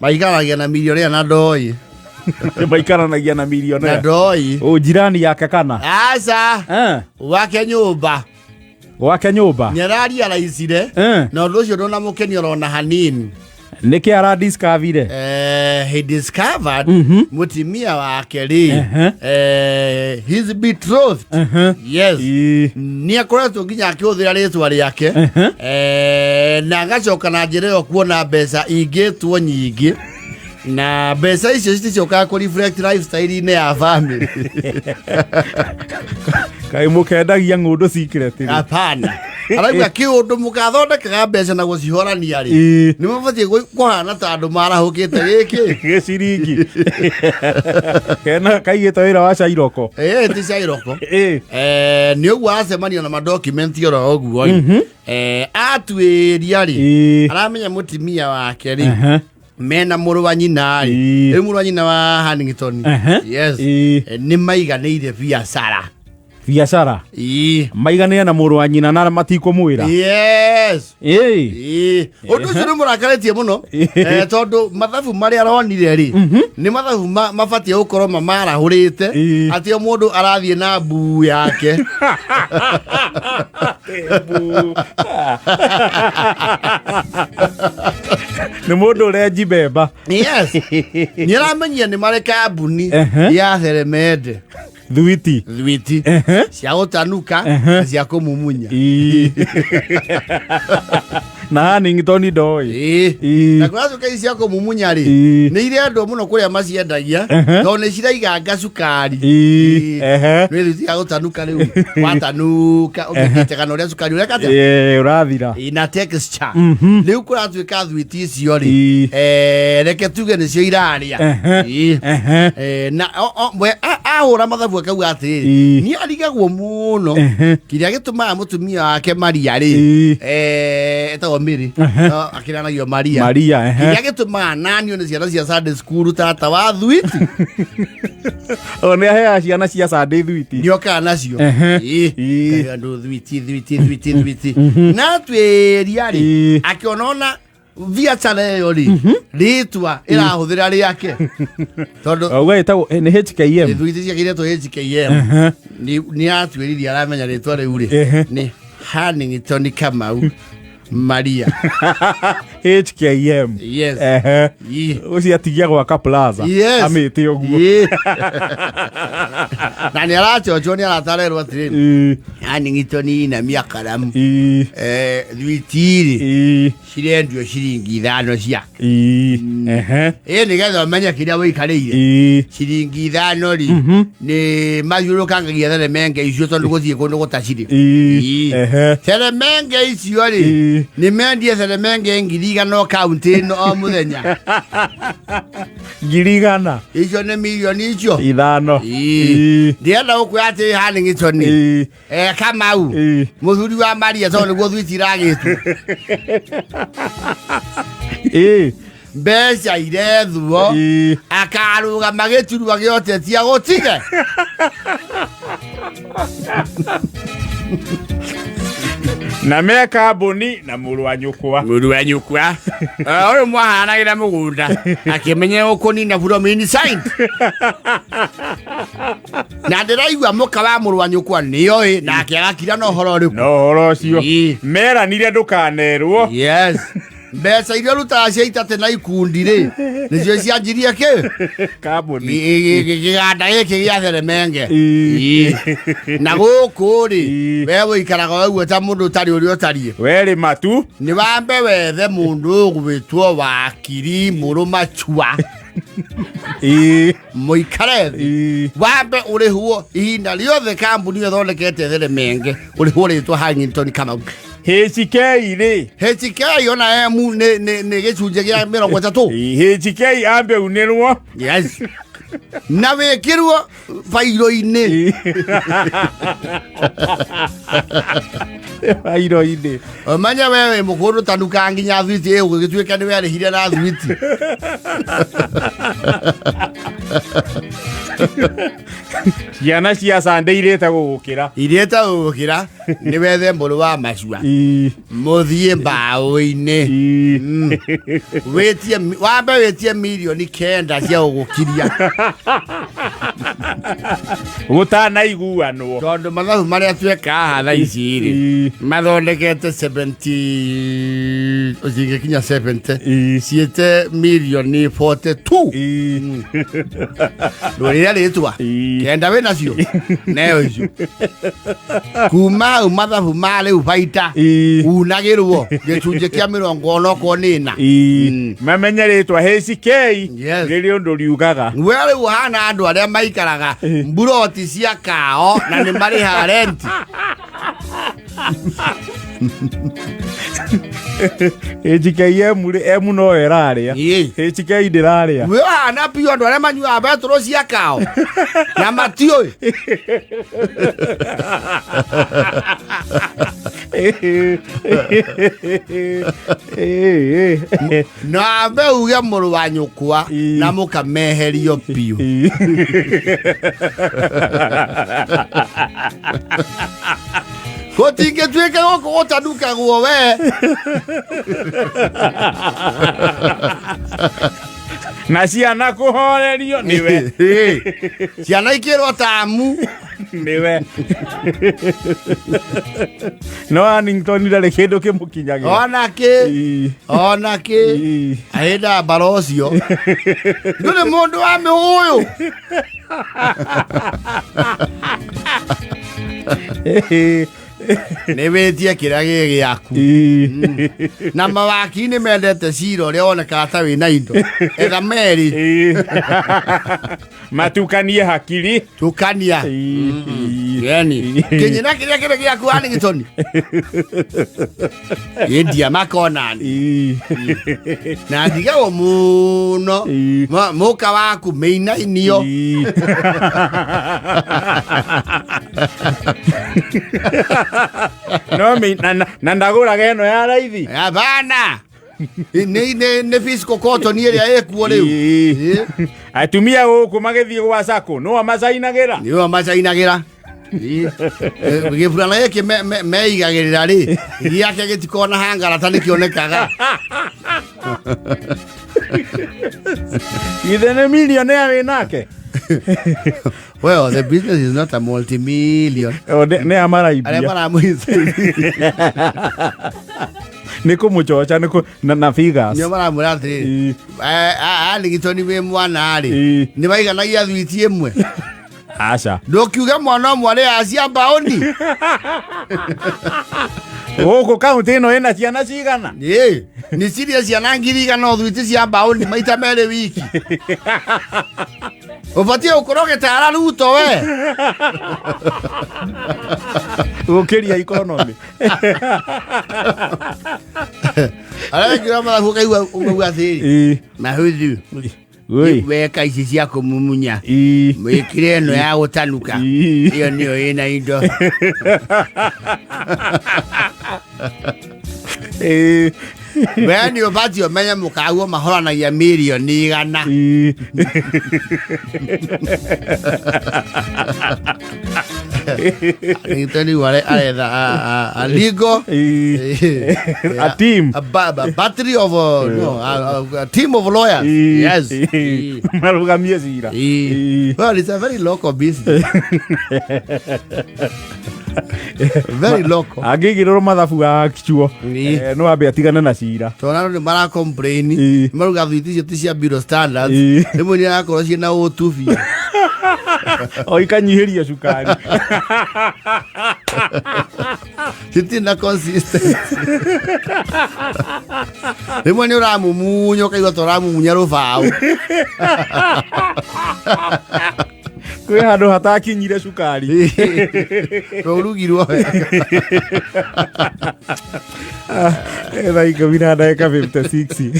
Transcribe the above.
Maikaragia na milionea na ndoi. Maikaranagia na milionea na ndoi. Jirani yake kana aca wake nyumba nyarari araicire na undu ucio ndona mukenio rona hanini niki ara discovered he discovered mutimia wake ri his betrothed yes ni akoretwo nginya akiuthira ritwa riake na agacoka na njira yo kuona mbeca ingitwo nyingi na mbeca icio citicokaga ku reflect lifestyle ine ya family kai mukendagia ngundu secret hapana arauga kiundu mukathondekaga mbeca na gucihorania ri ni mabatie kuhana ta andu marahukite giki giciringi kena kaigite wira wa Shairoko ti Shairoko ni uguo acemania na madocument oro oguo atwiria ri aramenya mutimia wake ri mena muru wa nyina ri muru wa nyina wa Hannington yes ni maiganire biacara maiganire na muru wa nyina na matikumwira yes undu ucio ni murakaritie muno tondu mathabu mari aronire ri ni mathabu mabatie gukorwo mamarahurite ati o mundu arathie na mbu yake ni mundu urenji bemba yes ni aramenyia ni mari kambuni ya Theremende Thwiti cia gutanuka cia kumumunya na Hannington ndoi na kwazo kai cia kumumunya ri ni ire andu muno kuria maciendagia to ni ciraiga sukari ni cia gutanuka riu watanuka umekete kana uria sukari uria kata urathira ina texture riu kuratuika thwiti icio ri reke tuge ni cio iraria na ahura mathabu akauga atiri ni arigagwo muno kiria gitumaga mutumia wake Maria ri etagwo Mary akiranagio Maria kiria gitumaga nanio ni ciana cia Sunday school tata wa thwiti one ahea ciana cia Sunday thwiti nioka nacio andu thwiti na tweria ri akionona biacara yo ri ritwa irahuthira riake tondu owe etagwo ni HKM thwiti cia kireto HKM ni atwiriria aramenya ritwa riu ri ni Hannington Kamau Maria HKM yes uci atigia gwaka plaza amite oguo na ni arachocho ni aratarerwo atiri Hannington na miakaramu thwitiri cirendio ciringi 5 cia ni getha umenya kiria wikarire ciringi 5 ri ni mayurukangagia Theremende icio tondu guthie kundu gutaciri Theremende icio ri ni mendie Theremende ngirigano county no o muthenya ngirigana icio ni milioni icio 5 ndienda gukwira ati Hannington Kamau muthuri wa Maria tondu guo thwitira gitu mbeca irethwo akaruga magiturwa giotetia gutige na meka boni na muru wa nyukwa oyo mwahanagira mugunda akimenya ukunina from inside na ndiraigua muka wa muru wa nyukwa niyo na akiagakira no horo riku no horo cio mera nire ndukanerwo yes mbeca iria rutaga cia itate na ikundi ri nicio cianjirie ki kambuni giganda giki gia Theremende na guku ri we wikaraga wauo ta mundu tari uri otarie weri matu ni wambe wethe mundu ugwitwo wakiri muruma chua muikare wambe urihwo ihinda riothe kambuni yothondekete Theremende urihwo ritwa Hannington Kamau HK ri HK ona emu ne gicunje gia 30 HK ambe unirwo yes na wekirwo fairo-ini fairo-ini manya wewe mukuru tanuka nginya thwiti ugigituika ni werihire na thwiti Ciana cia Sunday ireta gugukira. Ireta gugukira ni wethe mburu wa macua. Muthie mbaũ-inĩ. Wetie wambe wetie milioni 9 cia gugukiria. Gutanaiguanwo. Tondu mathabu maria tweka haha thaa ici ri mathondekete 70 uzingikinya 70 ciete milioni 42. Rũrĩrĩa rĩtwa kenda wĩna cio neo icio kuma mathabu ma rĩu baita unagĩrwo gĩcunjĩ kĩa 40 okorwo nĩ na mamenye rĩtwa HK rĩrĩ ũndũ riugaga we rĩu hana andũ arĩa maikaraga mburoti cia kao na nĩ marĩha renti. HKM no eraria HK ndiraria we hana pio andũ arĩa manyuaga betũrũ cia kao na matiũĩ na mbe uge mũrũ wa nyũkwa na mũkameherio pio. Gũtingĩtuĩka gũkũ gũtanukagwo we na ciana kũhorerio nĩwe ciana ikĩrwo tamu nĩwe no Annington ndarĩ kĩndũ kĩmũkinyagia onakĩ ahĩnda mbara ũcio ndũrĩ mũndũ wa mĩhũyũ nĩ wĩtie kĩrĩa gĩ gĩaku na mawaki nĩ mendete cira ũrĩa wonekaga ta wĩna indo etha merĩ matukanie hakiri tukania yani kinyina kĩrĩa kĩrĩ gĩaku Annington yendia makonani na ndigagwo mũno mũka waku mĩinainio no na ndagũraga ĩno ya raithi abana nĩ fiscal cotton ĩrĩa ĩkuo rĩu atumia gũkũ magĩthiĩ gwa sako no amacainagĩra gĩburana gĩkĩ meigagĩrĩra rĩ gĩake gĩtikona hangara ta nĩkĩonekaga ithe nĩ millionaire wĩnake. Well, the business is not a multi-million. Ne amaraibia. Niko muchocha na figures. Nyo maramura atiri. Annington we mwana ari. Ni baiganagia thwiti imwe. Aca. Ndokiuga mwana mwale acia mbaoni. Oko kaunti ino ena ciana cigana. Ni serious ciana ngiri igana thwiti cia mbaoni maita mere wiki. Ubatie ukoroge tara Ruto we. Ukiria economy. Ala ngira mathabu kaigua umauga thiri. Mahuthu. Weka ici cia kumumunya. Mwikire no ya gutanuka. Iyo niyo ina indo. Wani obati omenya mukaguo mahoranagia milioni 100. Annington wale aretha a legal a team a battery of a team of lawyers. Yes. Marugamie cira. Well, it's a very local business. Very local. Agigirwo mathabu akichuo no ambe atigana na cira tona no mara complain maruga thwiti cio ti cia bureau standards rimwe ni akorwo ciina utubi o ikanyihiria cukari citina consistency rimwe ni uramumunyo kaigua toramumunya rubau kwe handu hatakinyire cukari rugirwo like 56